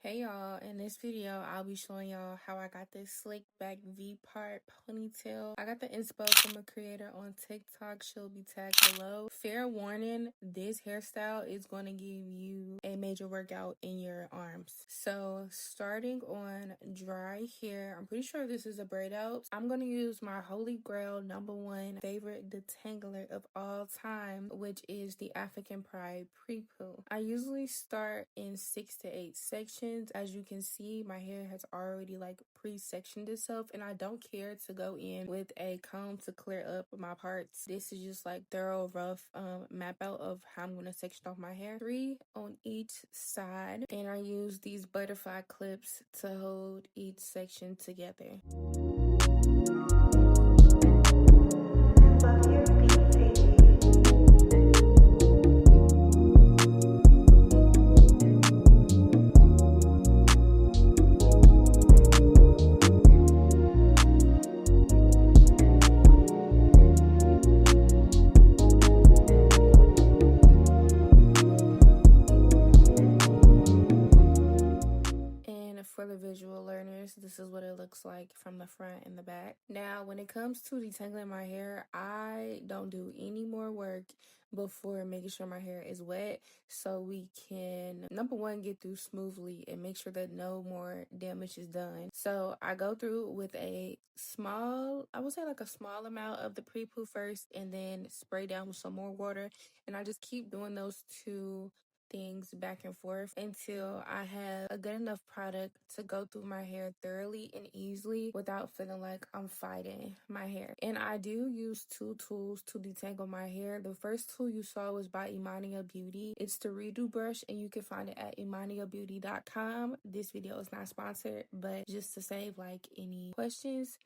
Hey y'all, in this video I'll be showing y'all how I got this slick back V-part ponytail. I got the inspo from a creator on TikTok. She'll be tagged below. Fair warning, this hairstyle is going to give you a major workout in your arms. So starting on dry hair, I'm pretty sure this is a braid out. I'm going to use my holy grail #1 favorite detangler of all time, which is the African Pride pre-poo. I usually start in 6 to 8 sections. As you can see, my hair has already like pre-sectioned itself, and I don't care to go in with a comb to clear up my parts. This is just like thorough rough map out of how I'm going to section off my hair. 3 on each side, and I use these butterfly clips to hold each section together. For the visual learners, this is what it looks like from the front and the back. Now, when it comes to detangling my hair, I don't do any more work before making sure my hair is wet, so we can, #1, get through smoothly and make sure that no more damage is done. So I go through with a small, I would say like a small amount of the pre-poo first, and then spray down with some more water, and I just keep doing those two things back and forth until I have a good enough product to go through my hair thoroughly and easily without feeling like I'm fighting my hair. And I do use 2 tools to detangle my hair. The first tool you saw was by Imania Beauty. It's the redo brush, and you can find it at imaniabeauty.com. This video is not sponsored, but just to save like any questions.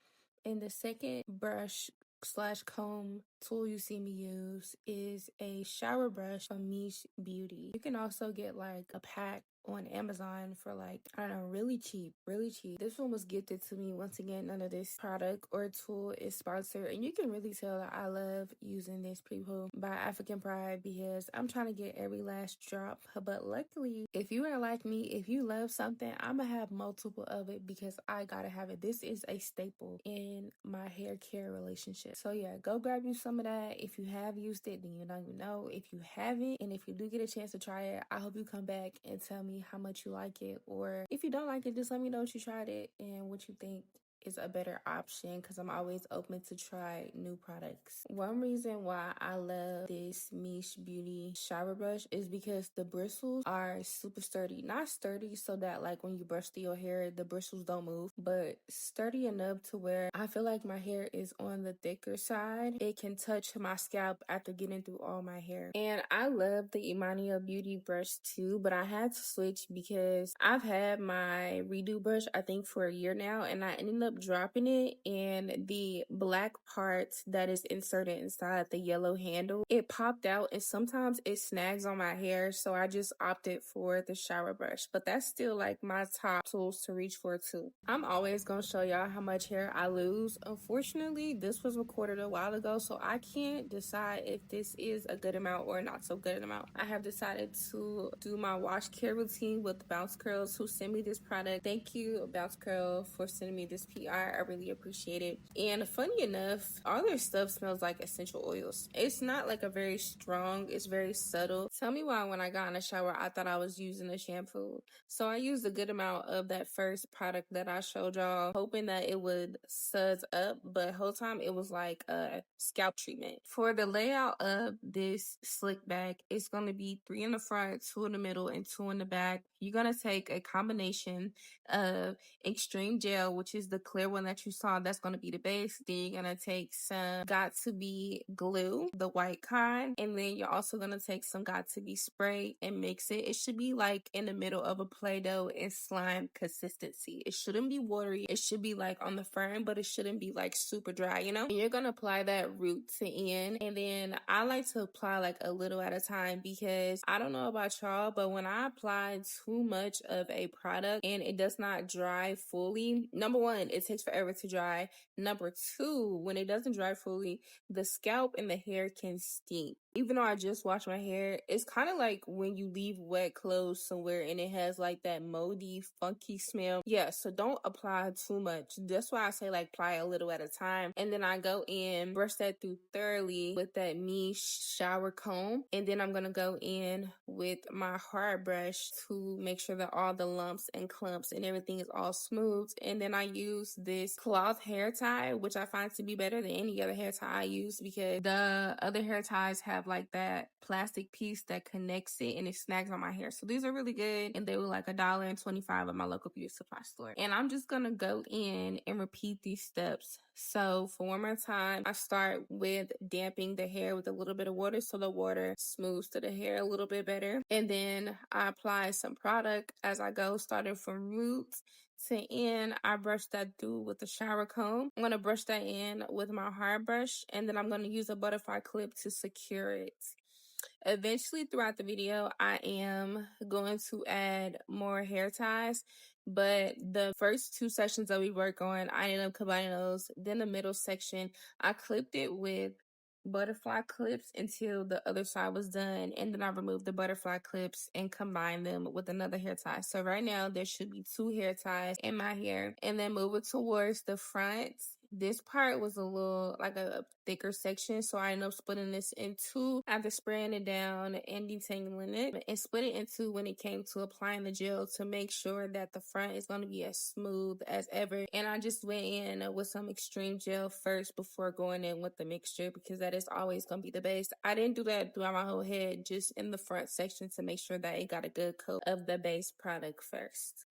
And the second brush / comb tool you see me use is a shower brush from Mish Beauty. You can also get like a pack on Amazon for like, I don't know, really cheap. This one was gifted to me. Once again, none of this product or tool is sponsored, and you can really tell that I love using this pre-poo by African Pride because I'm trying to get every last drop. But luckily, if you are like me, if you love something, I'm gonna have multiple of it because I gotta have it. This is a staple in my hair care relationship. So yeah, go grab you some of that. If you have used it, then you don't even know. If you haven't, and if you do get a chance to try it, I hope you come back and tell me how much you like it. Or if you don't like it, just let me know that you tried it and what you think is a better option, because I'm always open to try new products. One reason why I love this Mish Beauty shower brush is because the bristles are super sturdy. Not sturdy so that like when you brush through your hair the bristles don't move, but sturdy enough to where I feel like my hair is on the thicker side. It can touch my scalp after getting through all my hair. And I love the Imania Beauty brush too, but I had to switch because I've had my redo brush I think for a year now, and I ended up dropping it, and the black part that is inserted inside the yellow handle, it popped out, and sometimes it snags on my hair, so I just opted for the shower brush. But that's still like my top tools to reach for too. I'm always gonna show y'all how much hair I lose. Unfortunately, this was recorded a while ago, so I can't decide if this is a good amount or not so good amount. I have decided to do my wash care routine with Bounce Curls, who sent me this product. Thank you, Bounce Curl, for sending me this PR. I really appreciate it. And funny enough, all their stuff smells like essential oils. It's not like a very strong, it's very subtle. Tell me why when I got in the shower I thought I was using a shampoo. So I used a good amount of that first product that I showed y'all, hoping that it would suds up, but whole time it was like a scalp treatment. For the layout of this slick back, it's going to be 3 in the front, 2 in the middle, and 2 in the back. You're going to take a combination of extreme gel, which is the clear one that you saw. That's going to be the base. Then you're going to take some got to be glue, the white kind, and then you're also going to take some got to be spray and mix it. It should be like in the middle of a Play-Doh and slime consistency. It shouldn't be watery. It should be like on the firm, but it shouldn't be like super dry, you know? And you're going to apply that root to end, and then I like to apply like a little at a time, because I don't know about y'all, but when I apply too much of a product and it does not dry fully, #1, it takes forever to dry. #2, when it doesn't dry fully, the scalp and the hair can stink. Even though I just washed my hair, it's kind of like when you leave wet clothes somewhere and it has like that moldy, funky smell. Yeah, so don't apply too much. That's why I say like apply a little at a time. And then I go in, brush that through thoroughly with that me shower comb. And then I'm going to go in with my hard brush to make sure that all the lumps and clumps and everything is all smooth. And then I use this cloth hair tie, which I find to be better than any other hair tie I use, because the other hair ties have like that plastic piece that connects it and it snags on my hair. So these are really good, and they were like $1.25 at my local beauty supply store. And I'm just gonna go in and repeat these steps. So for one more time, I start with damping the hair with a little bit of water so the water smooths to the hair a little bit better. And then I apply some product as I go, starting from roots to end. I brush that through with the shower comb. I'm going to brush that in with my hard brush, and then I'm going to use a butterfly clip to secure it. Eventually throughout the video, I am going to add more hair ties, but the first two sections that we work on, I ended up combining those. Then the middle section, I clipped it with butterfly clips until the other side was done, and then I removed the butterfly clips and combined them with another hair tie. So right now there should be 2 hair ties in my hair. And then moving towards the front, this part was a little like a thicker section, so I ended up splitting this in 2 after spraying it down and detangling it, and split it in 2 when it came to applying the gel to make sure that the front is going to be as smooth as ever. And I just went in with some extreme gel first before going in with the mixture, because that is always going to be the base. I didn't do that throughout my whole head, just in the front section to make sure that it got a good coat of the base product first.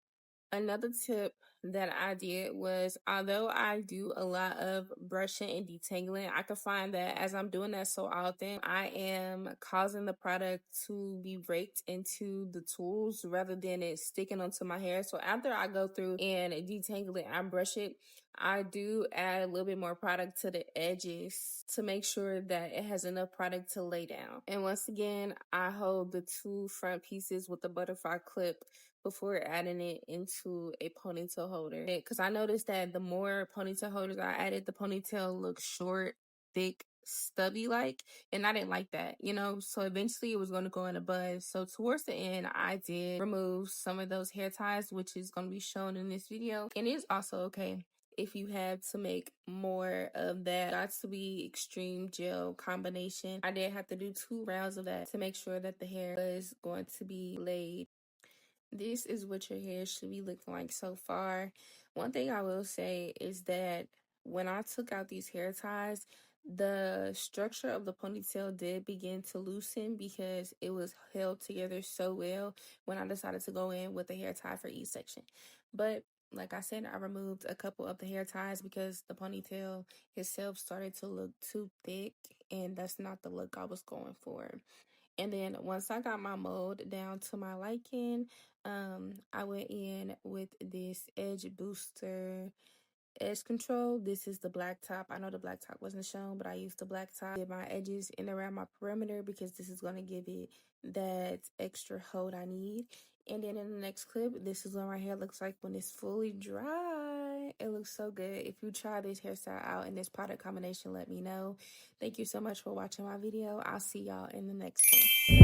Another tip that I did was, although I do a lot of brushing and detangling, I could find that as I'm doing that so often, I am causing the product to be raked into the tools rather than it sticking onto my hair. So after I go through and detangle it and brush it, I do add a little bit more product to the edges to make sure that it has enough product to lay down. And once again, I hold the 2 front pieces with the butterfly clip before adding it into a ponytail holder. Because I noticed that the more ponytail holders I added, the ponytail looked short, thick, stubby like, and I didn't like that, you know. So eventually it was going to go in a bun. So towards the end, I did remove some of those hair ties, which is going to be shown in this video. And it's also okay if you had to make more of that got to be extreme gel combination. I did have to do 2 rounds of that to make sure that the hair was going to be laid. This is what your hair should be looking like so far. One thing I will say is that when I took out these hair ties, the structure of the ponytail did begin to loosen because it was held together so well when I decided to go in with a hair tie for each section. But like I said, I removed a couple of the hair ties because the ponytail itself started to look too thick, and that's not the look I was going for. And then once I got my mold down to my liking, I went in with this edge booster edge control. This is the black top. I know the black top wasn't shown, but I used the black top. Did my edges and around my perimeter because this is going to give it that extra hold I need. And then in the next clip, this is what my hair looks like when it's fully dry. It looks so good. If you try this hairstyle out and this product combination, let me know. Thank you so much for watching my video. I'll see y'all in the next one.